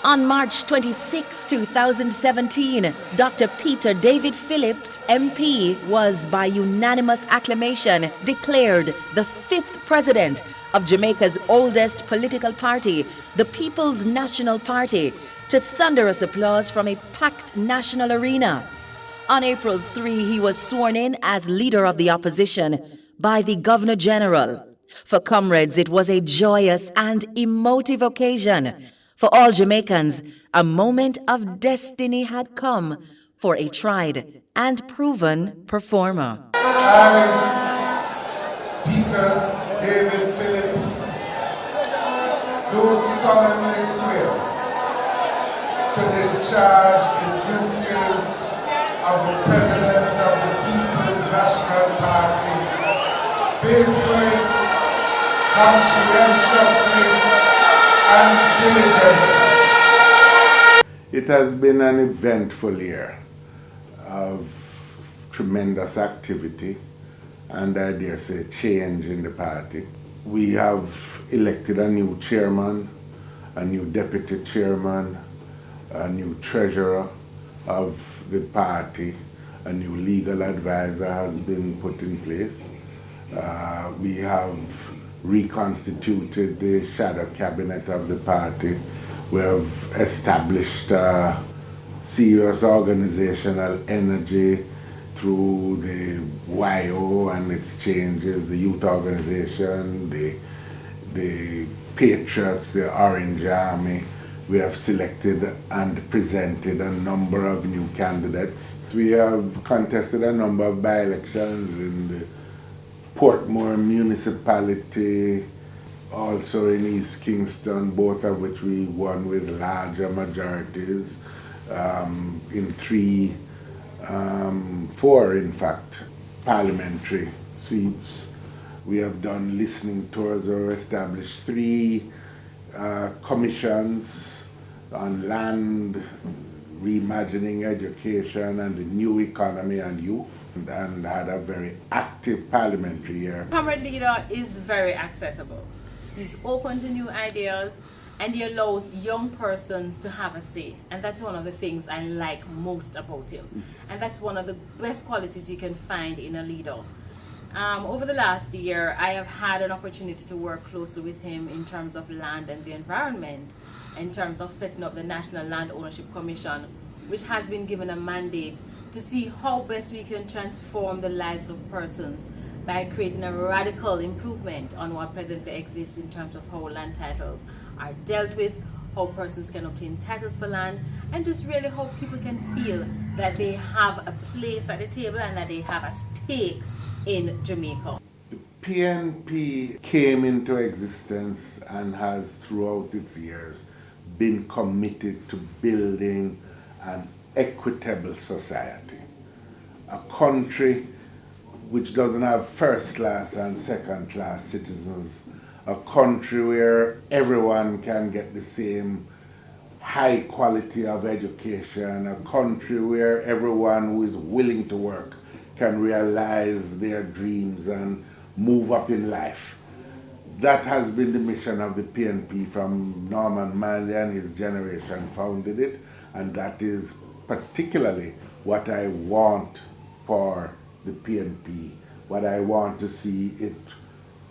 On March 26, 2017, Dr. Peter David Phillips, MP, was by unanimous acclamation declared the fifth president of Jamaica's oldest political party, the People's National Party, to thunderous applause from a packed national arena. On April 3, he was sworn in as leader of the opposition by the Governor General. For comrades, it was a joyous and emotive occasion. For all Jamaicans, a moment of destiny had come for a tried and proven performer. I, Peter David Phillips, do solemnly swear to discharge the duties of the President of the People's National Party faithfully, conscientiously, and diligently. It has been an eventful year of tremendous activity and I dare say change in the party. We have elected a new chairman, a new deputy chairman, a new treasurer of the party, a new legal advisor has been put in place. We have reconstituted the shadow cabinet of the party. We have established serious organizational energy through the YO and its changes, the youth organization, the Patriots, the Orange Army. We have selected and presented a number of new candidates. We have contested a number of by-elections in the Portmore municipality, also in East Kingston, both of which we won with larger majorities, in four in fact, parliamentary seats. We have done listening tours or established 3 commissions on land, reimagining education and the new economy and youth, and had a very active parliamentary year. Comrade leader is very accessible. He's open to new ideas and he allows young persons to have a say. And that's one of the things I like most about him. And that's one of the best qualities you can find in a leader. Over the last year, I have had an opportunity to work closely with him in terms of land and the environment, in terms of setting up the National Land Ownership Commission, which has been given a mandate to see how best we can transform the lives of persons by creating a radical improvement on what presently exists in terms of how land titles are dealt with, how persons can obtain titles for land, and just really how people can feel that they have a place at the table and that they have a stake in Jamaica. The PNP came into existence and has throughout its years been committed to building an equitable society, a country which doesn't have first class and second class citizens, a country where everyone can get the same high quality of education, a country where everyone who is willing to work can realize their dreams and move up in life. That has been the mission of the PNP from Norman Manley and his generation founded it, and that is particularly what I want for the PNP, what I want to see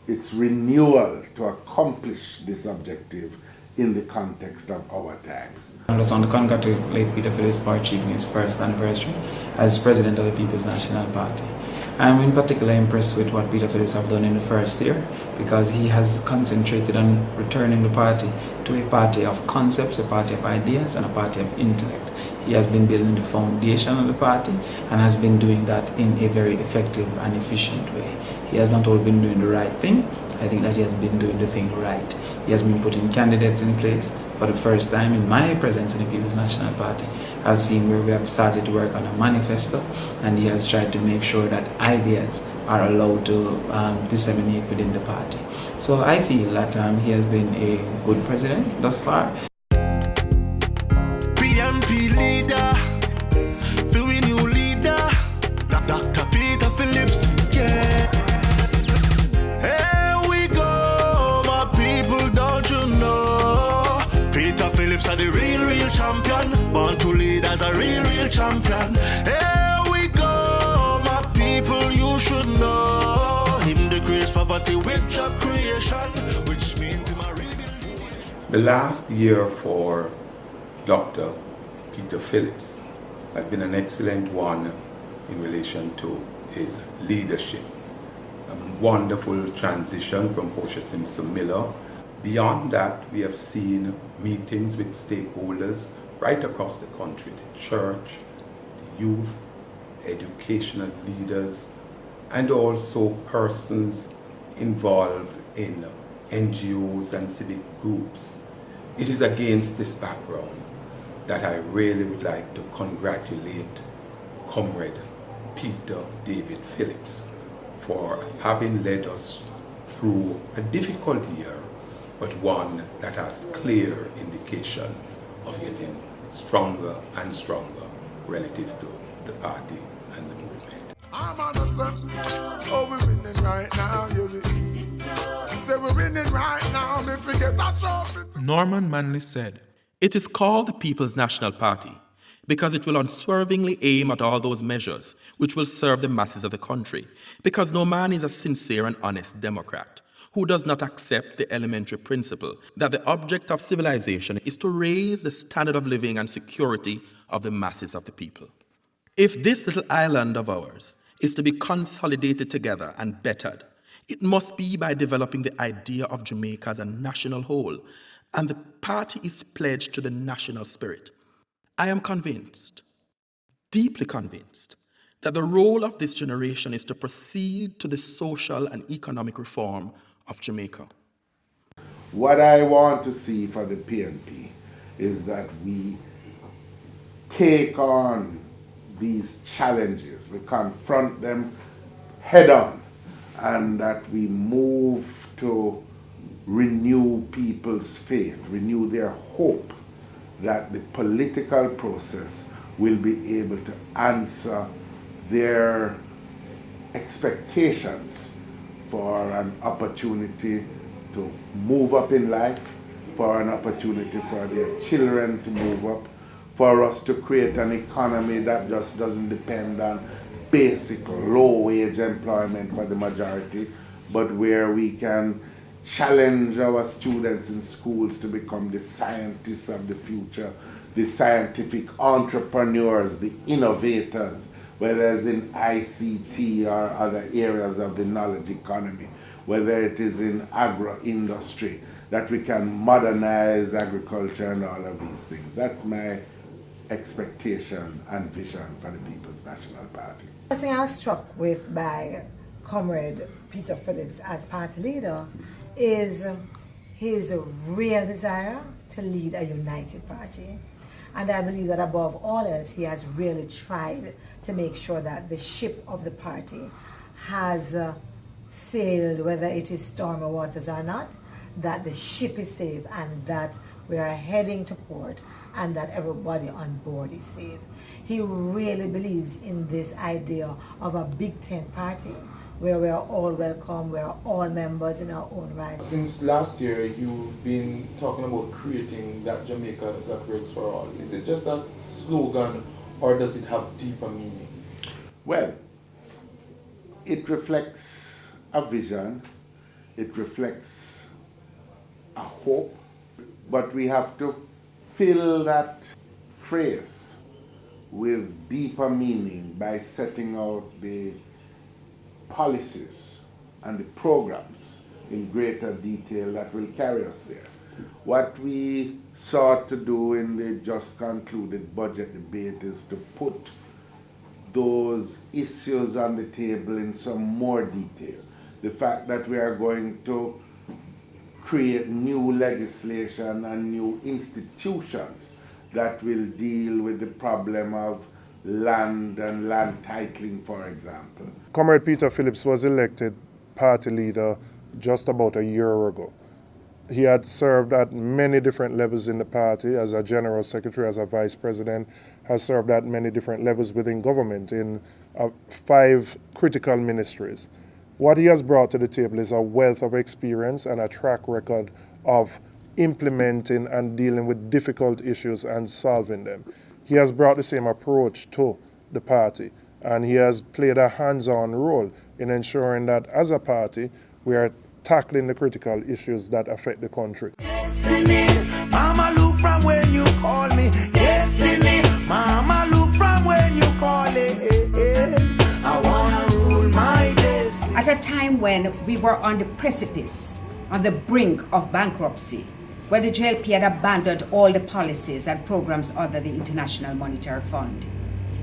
its renewal to accomplish this objective in the context of our times. I just want to congratulate Peter Phillips for achieving his first anniversary as President of the People's National Party. I'm in particular impressed with what Peter Phillips have done in the first year, because he has concentrated on returning the party to a party of concepts, a party of ideas, and a party of intellect. He has been building the foundation of the party and has been doing that in a very effective and efficient way. He has not only been doing the right thing, I think that he has been doing the thing right. He has been putting candidates in place. For the first time in my presence in the People's National Party, I've seen where we have started to work on a manifesto, and he has tried to make sure that ideas are allowed to disseminate within the party. So I feel that he has been a good president thus far. PNP leader, feel we new leader, Dr. Peter Phillips, yeah. Here we go, my people, don't you know? Peter Phillips are the real Born to lead as a real champion. Here we go, my people, you should know. Him decrease poverty with job creation, which means him a rebuild. The last year for Dr. Peter Phillips has been an excellent one in relation to his leadership. A wonderful transition from Portia Simpson Miller. Beyond that, we have seen meetings with stakeholders right across the country, the church, the youth, educational leaders, and also persons involved in NGOs and civic groups. It is against this background that I really would like to congratulate Comrade Peter David Phillips for having led us through a difficult year, but one that has clear indication of getting stronger and stronger relative to the party and the movement. I'm on the sun. Oh, we're winning right now, yeah. Say we're winning right now, me forget that trophy. Norman Manley said, "It is called the People's National Party because it will unswervingly aim at all those measures which will serve the masses of the country, because no man is a sincere and honest Democrat who does not accept the elementary principle that the object of civilization is to raise the standard of living and security of the masses of the people. If this little island of ours is to be consolidated together and bettered, it must be by developing the idea of Jamaica as a national whole, and the party is pledged to the national spirit. I am convinced, deeply convinced, that the role of this generation is to proceed to the social and economic reform of Jamaica." What I want to see for the PNP is that we take on these challenges, we confront them head on, and that we move to renew people's faith, renew their hope that the political process will be able to answer their expectations for an opportunity to move up in life, for an opportunity for their children to move up, for us to create an economy that just doesn't depend on basic low-wage employment for the majority, but where we can challenge our students in schools to become the scientists of the future, the scientific entrepreneurs, the innovators, whether it's in ICT or other areas of the knowledge economy, whether it is in agro-industry, that we can modernize agriculture and all of these things. That's my expectation and vision for the People's National Party. The thing I was struck with by Comrade Peter Phillips as party leader is his real desire to lead a united party. And I believe that above all else, he has really tried to make sure that the ship of the party has sailed, whether it is stormy waters or not, that the ship is safe and that we are heading to port and that everybody on board is safe. He really believes in this idea of a Big Tent party where we are all welcome, we are all members in our own right. Since last year, you've been talking about creating that Jamaica that works for all. Is it just a slogan or does it have deeper meaning? Well, it reflects a vision, it reflects a hope, but we have to fill that phrase with deeper meaning by setting out the policies and the programs in greater detail that will carry us there. What we sought to do in the just concluded budget debate is to put those issues on the table in some more detail. The fact that we are going to create new legislation and new institutions that will deal with the problem of land and land titling, for example. Comrade Peter Phillips was elected party leader just about a year ago. He had served at many different levels in the party as a general secretary, as a vice president, has served at many different levels within government in 5 critical ministries. What he has brought to the table is a wealth of experience and a track record of implementing and dealing with difficult issues and solving them. He has brought the same approach to the party, and he has played a hands-on role in ensuring that as a party, we are tackling the critical issues that affect the country. Destiny, Mama look from when you call me. Destiny, Mama look from when you call it. I wanna rule my destiny. At a time when we were on the precipice, on the brink of bankruptcy, where the JLP had abandoned all the policies and programs under the International Monetary Fund,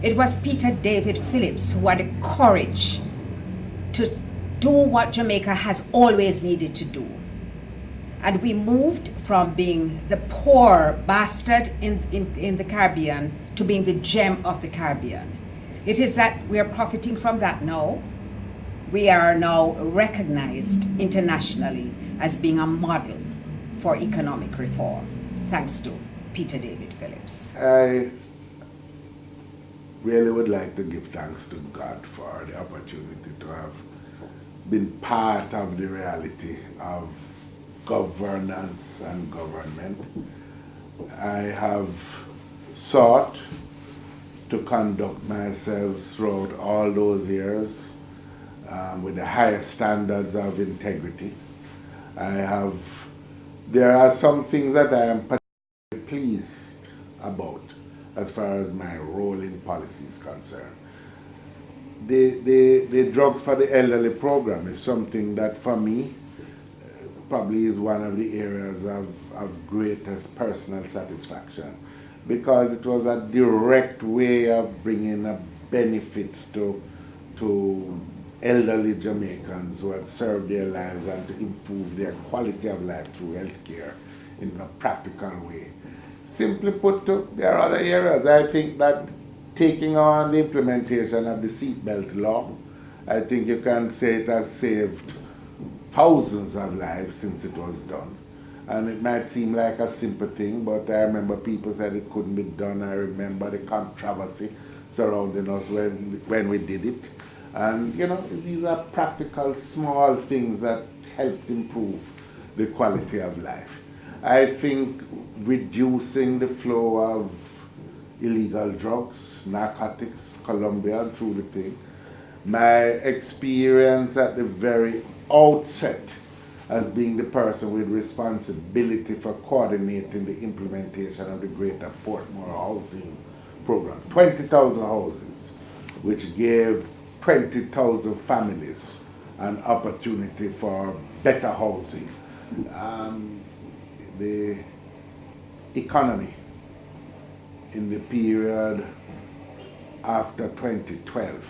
it was Peter David Phillips who had the courage to do what Jamaica has always needed to do. And we moved from being the poor bastard in the Caribbean to being the gem of the Caribbean. It is that we are profiting from that now. We are now recognized internationally as being a model for economic reform, thanks to Peter David Phillips. I really would like to give thanks to God for the opportunity to have been part of the reality of governance and government. I have sought to conduct myself throughout all those years with the highest standards of integrity. There are some things that I am particularly pleased about as far as my role in policy is concerned. The Drugs for the Elderly program is something that for me probably is one of the areas of greatest personal satisfaction, because it was a direct way of bringing a benefit to elderly Jamaicans who had served their lives and to improve their quality of life through healthcare in a practical way. Simply put, there are other areas. I think that taking on the implementation of the seatbelt law, I think you can say it has saved thousands of lives since it was done. And it might seem like a simple thing, but I remember people said it couldn't be done. I remember the controversy surrounding us when we did it. And you know, these are practical, small things that helped improve the quality of life. I think reducing the flow of illegal drugs, narcotics, Colombia, through the thing. My experience at the very outset as being the person with responsibility for coordinating the implementation of the Greater Portmore Housing Program. 20,000 houses, which gave 20,000 families an opportunity for better housing. The economy in the period after 2012,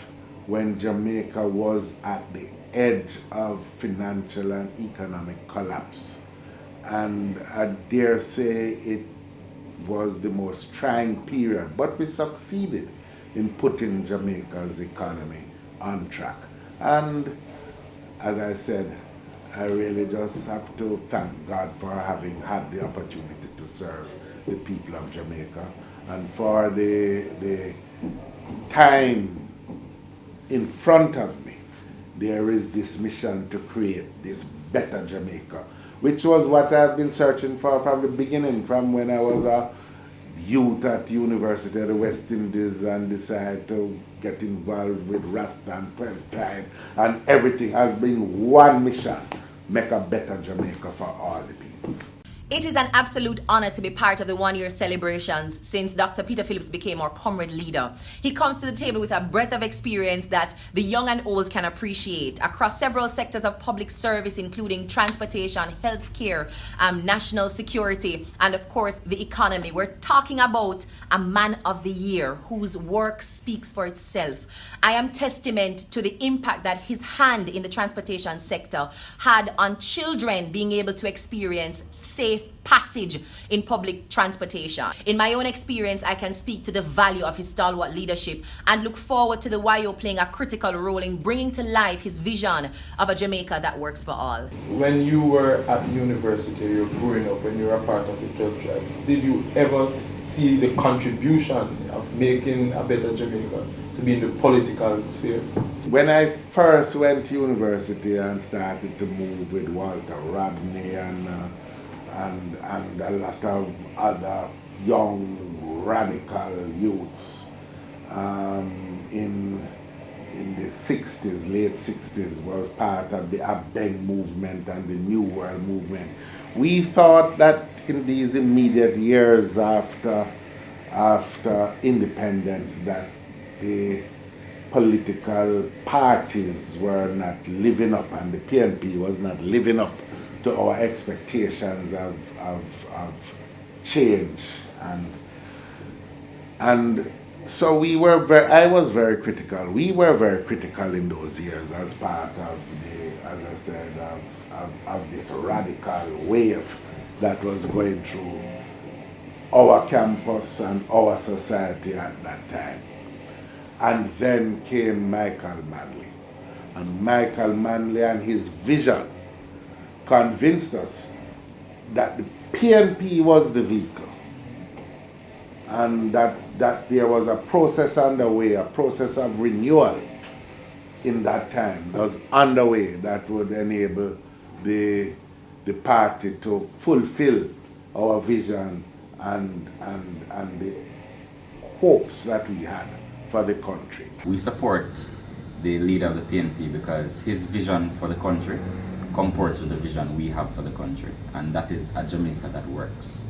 when Jamaica was at the edge of financial and economic collapse. And I dare say it was the most trying period, but we succeeded in putting Jamaica's economy on track. And as I said, I really just have to thank God for having had the opportunity to serve the people of Jamaica, and for the time in front of me. There is this mission to create this better Jamaica, which was what I've been searching for from the beginning, from when I was a youth at University of the West Indies and decided to get involved with Rasta and 12th Tribe, and everything has been one mission: make a better Jamaica for all the people. It is an absolute honor to be part of the one-year celebrations since Dr. Peter Phillips became our comrade leader. He comes to the table with a breadth of experience that the young and old can appreciate across several sectors of public service, including transportation, healthcare, national security, and of course the economy. We're talking about a man of the year whose work speaks for itself. I am testament to the impact that his hand in the transportation sector had on children being able to experience safe passage in public transportation. In my own experience, I can speak to the value of his stalwart leadership and look forward to the YO playing a critical role in bringing to life his vision of a Jamaica that works for all. When you were at university, you were growing up, when you were a part of the 12 tribes, did you ever see the contribution of making a better Jamaica to be in the political sphere? When I first went to university and started to move with Walter Rodney and and a lot of other young radical youths in the 60s, late 60s, was part of the Abeng movement and the New World movement. We thought that in these immediate years after independence that the political parties were not living up, and the PNP was not living up to our expectations of change, and so I was very critical. We were very critical in those years as part of as I said, of this radical wave that was going through our campus and our society at that time. And then came Michael Manley. And Michael Manley and his vision convinced us that the PNP was the vehicle, and that there was a process underway, a process of renewal in that time that was underway that would enable the party to fulfill our vision and the hopes that we had for the country. We support the leader of the PNP because his vision for the country comports with the vision we have for the country, and that is a Jamaica that works.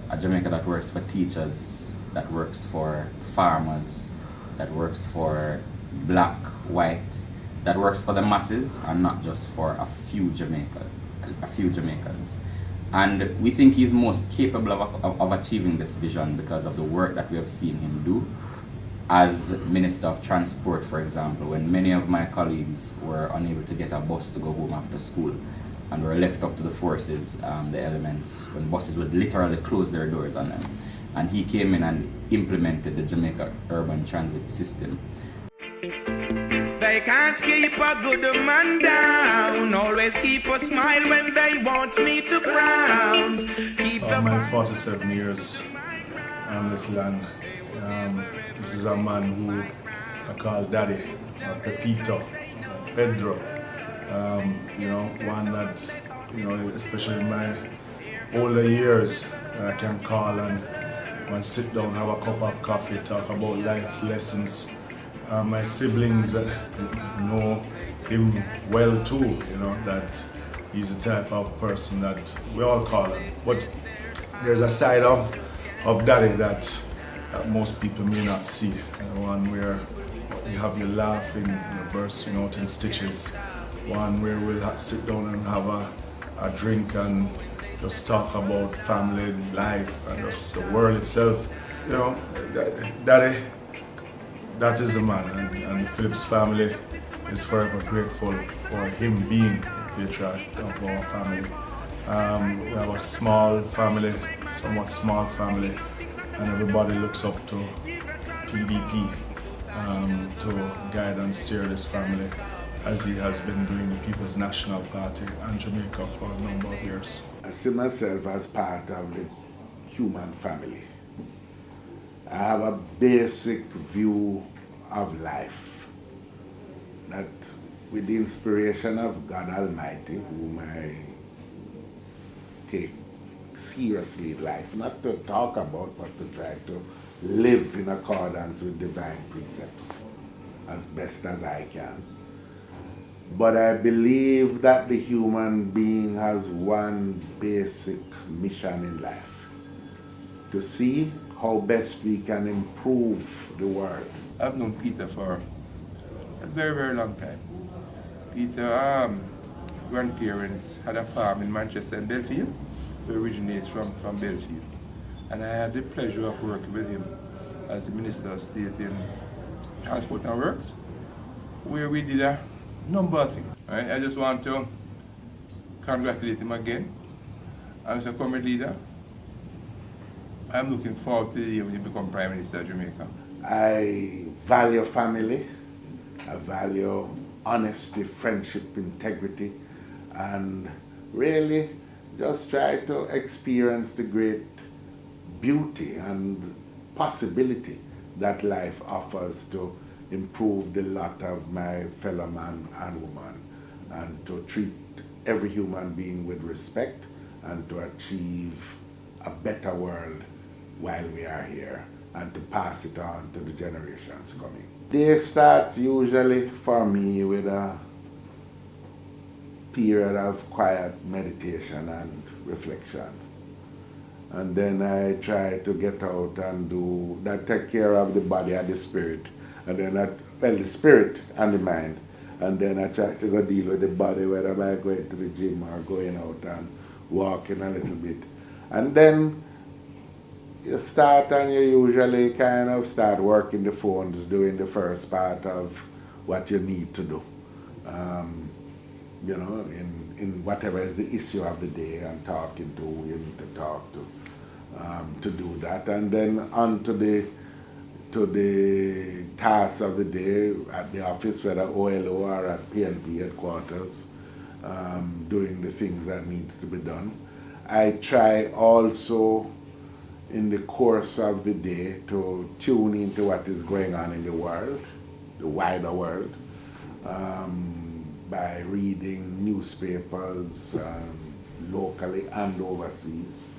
A Jamaica that works for teachers, that works for farmers, that works for black, white, that works for the masses and not just for a few Jamaicans. And we think he's most capable of achieving this vision because of the work that we have seen him do as Minister of Transport, for example, when many of my colleagues were unable to get a bus to go home after school and were left up to the forces, the elements, when buses would literally close their doors on them. And he came in and implemented the Jamaica Urban Transit System. They can't keep a good man down, always keep a smile when they want me to frown. My 47 years on this land, this is a man who I call Daddy, Pepito, Pedro, one that, especially in my older years, I can call and sit down, have a cup of coffee, talk about life lessons. My siblings know him well too, that he's the type of person that we all call him. But there's a side of Daddy that most people may not see. One where you have your laughing, bursting out in stitches. One where we'll sit down and have a drink and just talk about family, life, and just the world itself. Daddy, that is the man, and the Phillips family is forever grateful for him being the patriarch of our family. We have a small family, somewhat small family, and everybody looks up to PDP to guide and steer this family as he has been doing the People's National Party and Jamaica for a number of years. I see myself as part of the human family. I have a basic view of life that with the inspiration of God Almighty, whom I take seriously in life, not to talk about, but to try to live in accordance with divine precepts as best as I can. But I believe that the human being has one basic mission in life: to see how best we can improve the world. I've known Peter for a very, very long time. Peter, grandparents had a farm in Manchester and Belfield, so he originates from Belfield. And I had the pleasure of working with him as the Minister of State in Transport and Works, where we did a number of things. Right? I just want to congratulate him again. I'm a comrade leader. I'm looking forward to the day when you become Prime Minister of Jamaica. I value family, I value honesty, friendship, integrity, and really just try to experience the great beauty and possibility that life offers to improve the lot of my fellow man and woman, and to treat every human being with respect and to achieve a better world while we are here, and to pass it on to the generations coming. Day starts usually for me with a period of quiet meditation and reflection. And then I try to get out and do that, take care of the body and the spirit, and then the spirit and the mind. And then I try to go deal with the body, whether I'm going to the gym or going out and walking a little bit. And then you start, and you usually kind of start working the phones, doing the first part of what you need to do. In whatever is the issue of the day, and talking to who you need to talk to do that. And then on to the tasks of the day at the office, whether OLO or at PNP headquarters, doing the things that needs to be done. I try also in the course of the day to tune into what is going on in the world, the wider world, by reading newspapers locally and overseas.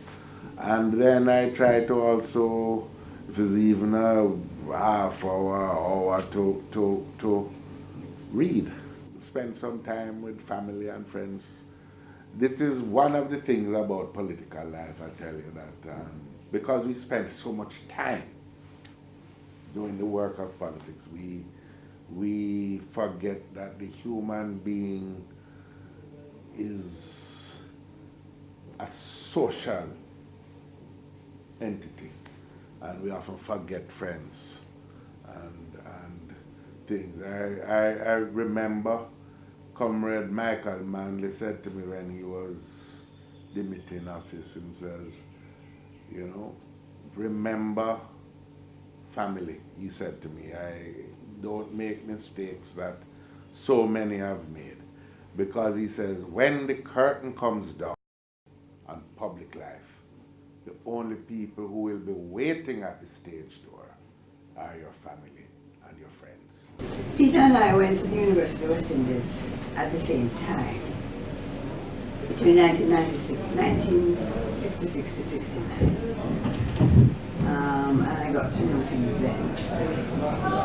And then I try to also, if it's even a half hour to read, spend some time with family and friends. This is one of the things about political life, I tell you, that because we spend so much time doing the work of politics, we forget that the human being is a social entity, and we often forget friends and things. I remember Comrade Michael Manley said to me when he was demitting office, he says, remember family, he said to me. Don't make mistakes that so many have made. Because he says, when the curtain comes down on public life, the only people who will be waiting at the stage door are your family and your friends. Peter and I went to the University of West Indies at the same time, between 1966 to 69. And I got to know him then.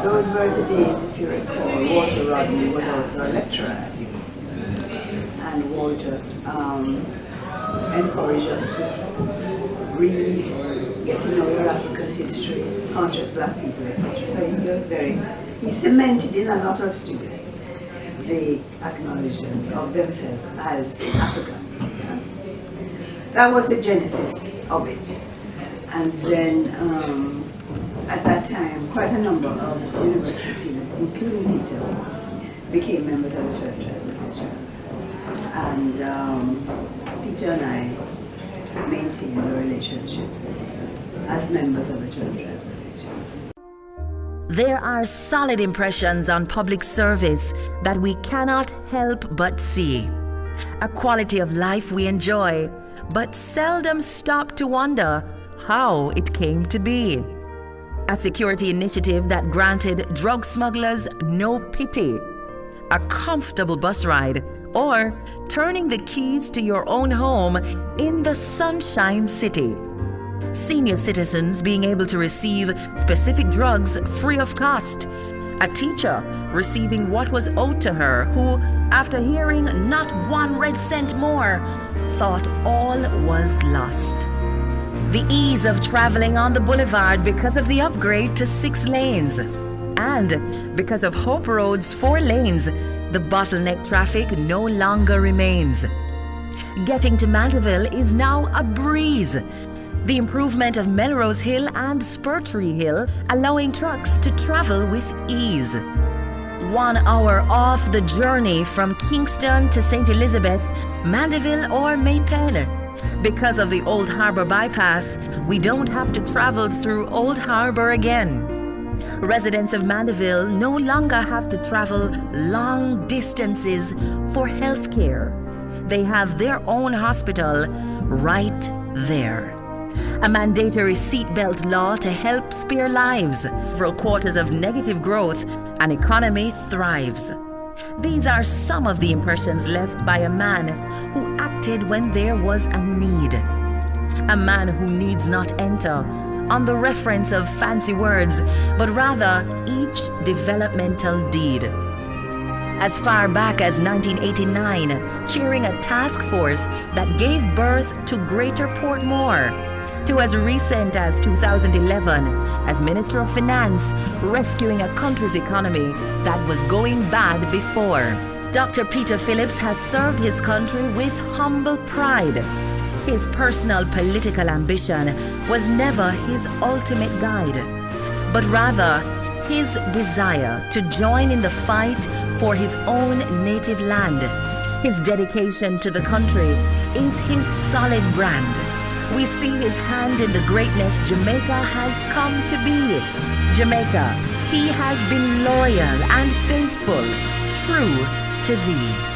Those were the days, if you recall, Walter Rodney was also a lecturer at U. And Walter encouraged us to read, get to know your African history, conscious black people, etc. So he cemented in a lot of students the acknowledgement of themselves as Africans. That was the genesis of it. And then at that time, quite a number of university students, including Peter, became members of the 12 Tribes of Israel. And Peter and I maintained a relationship as members of the 12 Tribes of Israel. There are solid impressions on public service that we cannot help but see. A quality of life we enjoy, but seldom stop to wonder how it came to be. A security initiative that granted drug smugglers no pity. A comfortable bus ride, or turning the keys to your own home in the Sunshine City. Senior citizens being able to receive specific drugs free of cost. A teacher receiving what was owed to her who, after hearing not 1 red cent more, thought all was lost. The ease of traveling on the boulevard because of the upgrade to 6 lanes. And because of Hope Road's 4 lanes, the bottleneck traffic no longer remains. Getting to Mandeville is now a breeze. The improvement of Melrose Hill and Spurtree Hill allowing trucks to travel with ease. 1 hour off the journey from Kingston to St. Elizabeth, Mandeville or Maypen. Because of the Old Harbor bypass, we don't have to travel through Old Harbor again. Residents of Mandeville no longer have to travel long distances for health care. They have their own hospital right there. A mandatory seatbelt law to help spare lives. Several quarters of negative growth, an economy thrives. These are some of the impressions left by a man who acted acted when there was a need. A man who needs not enter on the reference of fancy words, but rather each developmental deed. As far back as 1989, chairing a task force that gave birth to Greater Portmore, to as recent as 2011 as Minister of Finance, rescuing a country's economy that was going bad before. Dr. Peter Phillips has served his country with humble pride. His personal political ambition was never his ultimate guide, but rather his desire to join in the fight for his own native land. His dedication to the country is his solid brand. We see his hand in the greatness Jamaica has come to be. Jamaica, he has been loyal and faithful, true to thee.